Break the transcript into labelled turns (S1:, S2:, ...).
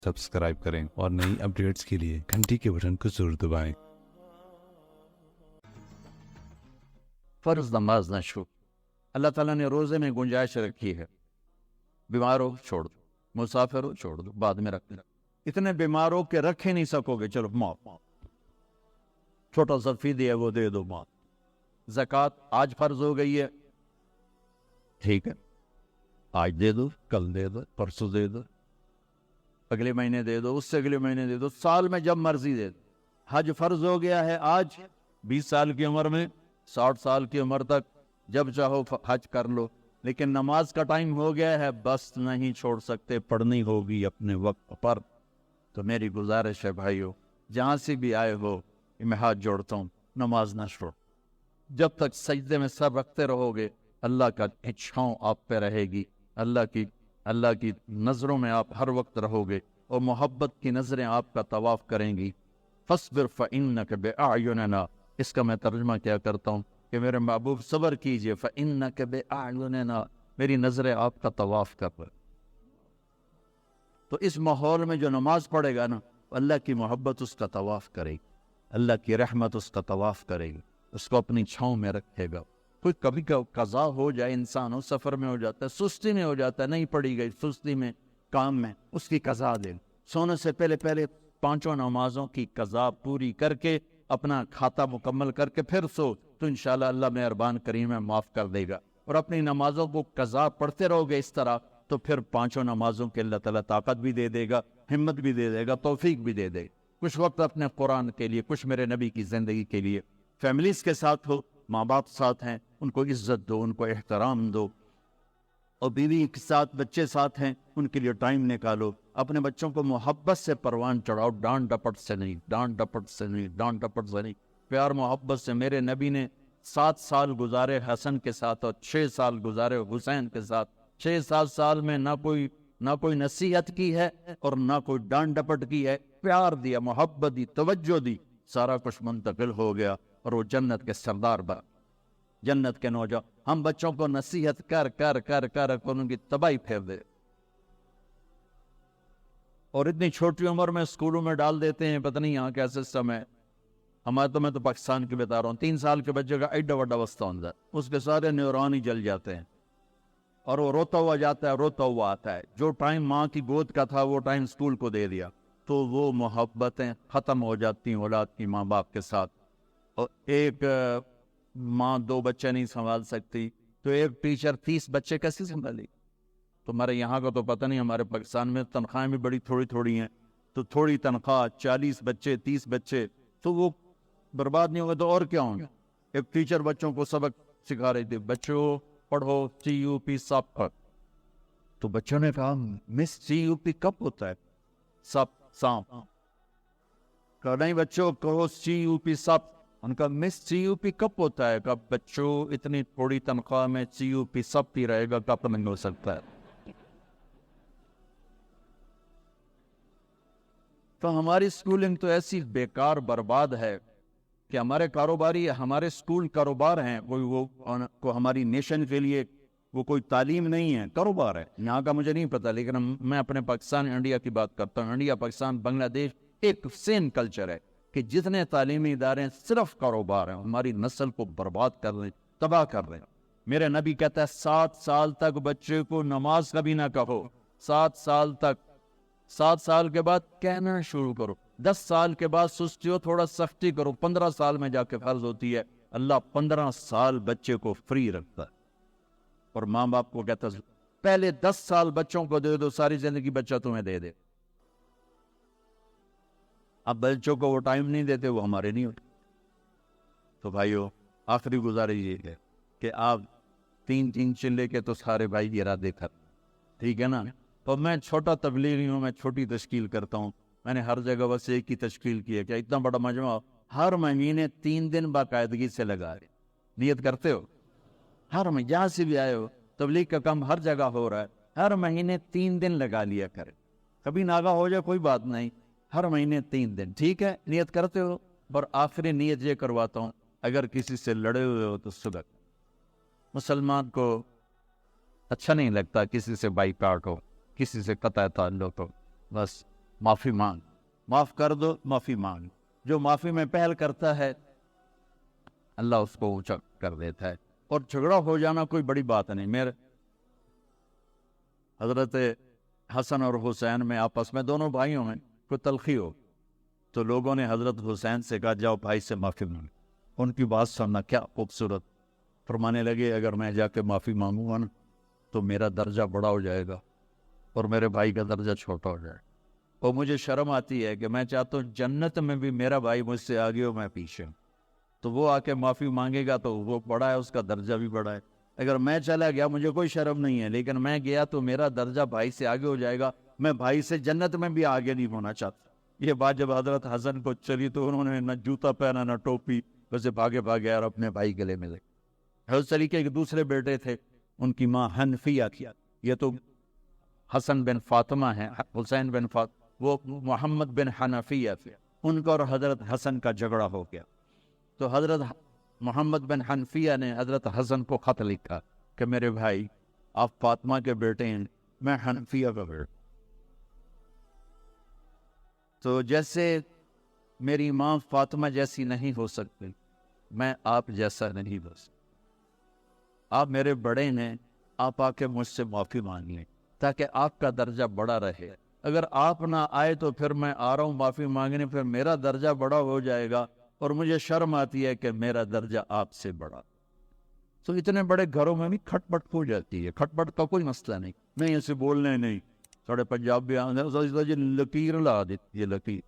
S1: Subscribe करें और नई अपडेट्स के लिए घंटी के बटन को जरूर दबाएं।
S2: फ़र्ज़ नमाज न छूट। अल्लाह ताला ने रोज़े में गुंजाइश रखी है। बीमार हो छोड़ दो, मुसाफिर हो छोड़ दो, बाद में रख लो। इतने बीमार हो के रख ही नहीं सकोगे, चलो माफ। छोटा सा फीदी है वो दे दो, माफ। ज़कात आज फर्ज हो गई है, ठीक है, आज दे दो, कल दे दो, परसों दे दो, अगले महीने दे दो, उससे अगले महीने दे दो, साल में जब मर्जी दे दो। हज फर्ज हो गया है आज, 20 साल की उम्र में, 60 साल की उम्र तक जब चाहो हज कर लो। लेकिन नमाज का टाइम हो गया है, बस नहीं छोड़ सकते, पढ़नी होगी अपने वक्त पर। तो मेरी गुजारिश है भाइयों, जहाँ से भी आए हो, मैं हाथ जोड़ता हूँ, नमाज ना छोड़। जब तक सजदे में सर रखते रहोगे, अल्लाह का छाँव आप पे रहेगी, अल्लाह की नज़रों में आप हर वक्त रहोगे और मोहब्बत की नज़रें आपका तवाफ़ करेंगी। फस्बिर फ़इन्नक बिअयुनिना, इसका मैं तर्जुमा क्या करता हूँ कि मेरे महबूब सब्र कीजिए, फ़इन्नक बिअयुनिना, मेरी नज़रें आपका तवाफ़ कर रहे। तो इस माहौल में जो नमाज पढ़ेगा ना, अल्लाह की मोहब्बत उसका तवाफ़ करेगी, अल्लाह की रहमत उसका तवाफ़ करेगी, उसको अपनी छाँव में रखेगा। कोई कभी कज़ा हो जाए, इंसान हो सफ़र में हो जाता है, सुस्ती में हो जाता है, नहीं पड़ी गई, सुस्ती में, काम में, उसकी कज़ा दे। सोने से पहले 5 नमाजों की कज़ा पूरी करके अपना खाता मुकम्मल करके फिर सो, तो इंशाल्लाह अल्लाह मेहरबान करीम है, माफ़ कर देगा। और अपनी नमाजों को कज़ा पढ़ते रहोगे इस तरह, तो फिर 5 नमाजों के अल्लाह ताला ताकत भी दे देगा, हिम्मत भी दे देगा, तौफीक भी दे देगा। कुछ वक्त अपने कुरान के लिए, कुछ मेरे नबी की ज़िंदगी के लिए, फैमिलीज़ के साथ हो, माँ बाप साथ हैं, उनको इज्जत दो, उनको एहतराम दो, और बीवी के साथ, बच्चे साथ हैं, उनके लिए टाइम निकालो। अपने बच्चों को मोहब्बत से परवान चढ़ाओ, डांट डपट से नहीं, डांट डपट से नहीं, डांट डपट से नहीं, प्यार मोहब्बत से। मेरे नबी ने 7 साल गुजारे हसन के साथ और 6 साल गुजारे हुसैन के साथ। 6-7 साल में ना कोई नसीहत की है और ना कोई डांट डपट की है, प्यार दिया, मोहब्बत दी, तवज्जो दी, सारा कुछ मुंतकिल हो गया और वो जन्नत के सरदार बन, जन्नत के नौजवान। हम बच्चों को नसीहत कर कर कर कर उनकी तबाही फेर दे, और इतनी छोटी उम्र में स्कूलों में डाल देते हैं। पता नहीं यहाँ क्या सिस्टम है। मैं तो पाकिस्तान की बता रहा हूँ। 3 साल के बच्चे का एड्डा वड्डा वस्ता होता है, उसके सारे न्यूरॉन ही जल जाते हैं और वो रोता हुआ जाता है, रोता हुआ आता है। जो टाइम माँ की गोद का था, वो टाइम स्कूल को दे दिया, तो वो मोहब्बतें ख़त्म हो जाती हैं औलाद की माँ बाप के साथ। और एक माँ 2 बच्चे नहीं संभाल सकती, तो एक टीचर 30 बच्चे कैसे संभाली? तुम्हारे यहाँ का तो पता नहीं, हमारे पाकिस्तान में तनख्वाहें भी बड़ी थोड़ी थोड़ी हैं, तो थोड़ी तनख्वाह, 40 बच्चे, 30 बच्चे, तो वो बर्बाद नहीं होंगे तो और क्या होंगे? एक टीचर बच्चों को सबक सिखा रही थी, बच्चों पढ़ो CUP सब। तो बच्चों ने कहा, मिस CUP कब होता है? सब, सांप। कहा नहीं बच्चों, कहो CUP सब। उनका मिस CUP कब होता है? कब बच्चों, इतनी थोड़ी तनख्वाह में CUP सब ही रहेगा, कब नहीं हो सकता है? तो हमारी स्कूलिंग तो ऐसी बेकार बर्बाद है कि हमारे कारोबारी, हमारे स्कूल कारोबार हैं, को हमारी नेशन के लिए वो कोई तालीम नहीं है, कारोबार है। यहाँ का मुझे नहीं पता, लेकिन मैं अपने पाकिस्तान इंडिया की बात करता हूँ। इंडिया, पाकिस्तान, बांग्लादेश एक सेम कल्चर है कि जितने तालीमी इदारे हैं सिर्फ कारोबार हैं, हमारी नस्ल को बर्बाद कर रहे हैं, तबाह कर रहे हैं। मेरे नबी कहता है 7 साल तक बच्चे को नमाज कभी ना कहो, 7 साल तक। 7 साल के बाद कहना शुरू करो, 10 साल के बाद सुस्ती हो, थोड़ा सख्ती करो, 15 साल में जाके फर्ज होती है। अल्लाह 15 साल बच्चे को फ्री रखता है और माँ बाप को कहता है पहले 10 साल बच्चों को दे दो, सारी जिंदगी बच्चा तुम्हें दे दे। अब बच्चों को वो टाइम नहीं देते, वो हमारे नहीं होते। तो भाइयों, आखिरी गुजारिश ये है कि आप 3 चिल्ले के तो सारे भाई इरादे कर, ठीक है ना? तो मैं छोटा तबलीगी हूँ, मैं छोटी तश्कील करता हूँ। मैंने हर जगह बस एक ही तश्कील की है कि इतना बड़ा मजमा हर महीने 3 दिन बाकायदगी से लगा रहे। नियत करते हो? हर महीने, जहाँ से भी आए हो, तबलीग का काम हर जगह हो रहा है, हर महीने 3 दिन लगा लिया करें। कभी नागा हो जाए कोई बात नहीं, हर महीने 3 दिन, ठीक है? नियत करते हो? और आखिरी नियत ये करवाता हूँ, अगर किसी से लड़े हुए हो तो सुबह, मुसलमान को अच्छा नहीं लगता किसी से बाइकाट हो, किसी से कतई ताल्लुक हो, बस معافی مانگ, معاف کر دو, معافی مانگ. جو معافی میں پہل کرتا ہے اللہ اس کو اونچا کر دیتا ہے. اور جھگڑا ہو جانا کوئی بڑی بات نہیں. میرے حضرت حسن اور حسین میں آپس میں دونوں بھائیوں میں کوئی تلخی ہو تو لوگوں نے حضرت حسین سے کہا جاؤ بھائی سے معافی مانگ. ان کی بات سننا کیا خوبصورت. فرمانے لگے اگر میں جا کے معافی مانگوں گا نا تو میرا درجہ بڑا ہو جائے گا اور میرے بھائی کا درجہ چھوٹا ہو جائے گا. اور مجھے شرم آتی ہے کہ میں چاہتا ہوں جنت میں بھی میرا بھائی مجھ سے آگے ہو, میں پیچھے ہوں. تو وہ آ کے معافی مانگے گا تو وہ بڑا ہے, اس کا درجہ بھی بڑا ہے. اگر میں چلا گیا مجھے کوئی شرم نہیں ہے, لیکن میں گیا تو میرا درجہ بھائی سے آگے ہو جائے گا. میں بھائی سے جنت میں بھی آگے نہیں ہونا چاہتا. یہ بات جب حضرت حسن کو چلی تو انہوں نے نہ جوتا پہنا نہ ٹوپی, ویسے بھاگے بھاگے اور اپنے بھائی گلے میں لگے. حضرت علی کے ایک دوسرے بیٹے تھے, ان کی ماں حنفیہ تھی. یہ تو حسن بن فاطمہ ہیں, حسین بن فاطمہ, وہ محمد بن حنفیہ تھے. ان کا اور حضرت حسن کا جھگڑا ہو گیا تو حضرت محمد بن حنفیہ نے حضرت حسن کو خط لکھا کہ میرے بھائی آپ فاطمہ کے بیٹے ہیں, میں حنفیہ کا بیٹا. تو جیسے میری ماں فاطمہ جیسی نہیں ہو سکتی, میں آپ جیسا نہیں ہو سکتا. آپ میرے بڑے ہیں, آپ آ کے مجھ سے معافی مانگ لیں تاکہ آپ کا درجہ بڑا رہے. اگر آپ نہ آئے تو پھر میں آ رہا ہوں معافی مانگنے, پھر میرا درجہ بڑا ہو جائے گا اور مجھے شرم آتی ہے کہ میرا درجہ آپ سے بڑا. تو اتنے بڑے گھروں میں بھی کھٹ پٹ ہو جاتی ہے. کھٹ پٹ کا کوئی مسئلہ نہیں. میں اسے بولنے نہیں, تھوڑے پنجاب بھی لکیر لا دیتی ہے, لکیر